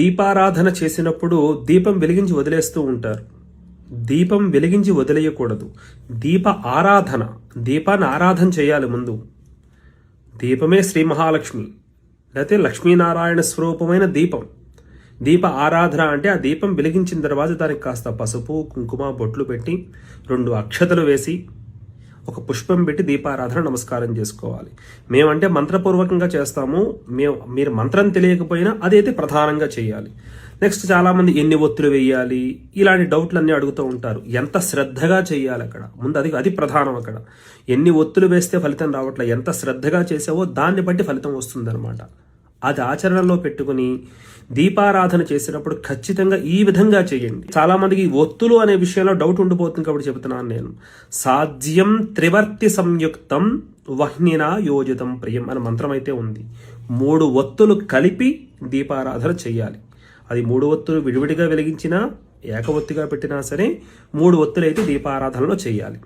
దీపారాధన చేసినప్పుడు దీపం వెలిగించి వదిలేస్తూ ఉంటారు. దీపం వెలిగించి వదిలేయకూడదు. దీప ఆరాధన, దీపాన్ని ఆరాధన చేయాలి. ముందు దీపమే శ్రీ మహాలక్ష్మి లేకపోతే లక్ష్మీనారాయణ స్వరూపమైన దీపం. దీప ఆరాధన అంటే ఆ దీపం వెలిగించిన తర్వాత దానికి కాస్త పసుపు కుంకుమ బొట్లు పెట్టి 2 అక్షతలు వేసి ఒక పుష్పం పెట్టి దీపారాధన నమస్కారం చేసుకోవాలి. మేమంటే మంత్రపూర్వకంగా చేస్తాము. మీరు మంత్రం తెలియకపోయినా అదైతే ప్రధానంగా చేయాలి. నెక్స్ట్ చాలామంది ఎన్ని ఒత్తులు వేయాలి ఇలాంటి డౌట్లన్నీ అడుగుతూ ఉంటారు. ఎంత శ్రద్ధగా చేయాలి అక్కడ ముందు అది ప్రధానం. అక్కడ ఎన్ని ఒత్తులు వేస్తే ఫలితం రావట్లే, ఎంత శ్రద్ధగా చేసావో దాన్ని బట్టి ఫలితం వస్తుందన్నమాట. అది ఆచరణలో పెట్టుకుని దీపారాధన చేసినప్పుడు ఖచ్చితంగా ఈ విధంగా చేయండి. చాలా మందికి ఒత్తులు అనే విషయంలో డౌట్ ఉండిపోతుంది కాబట్టి చెబుతున్నాను నేను. సాధ్యం త్రివర్తి సంయుక్తం వహ్నినా యోజితం ప్రియం అనే మంత్రం అయితే ఉంది. 3 ఒత్తులు కలిపి దీపారాధన చేయాలి. అది 3 ఒత్తులు విడివిడిగా వెలిగించినా ఏక ఒత్తిగా పెట్టినా సరే 3 ఒత్తులు అయితే దీపారాధనలో చేయాలి.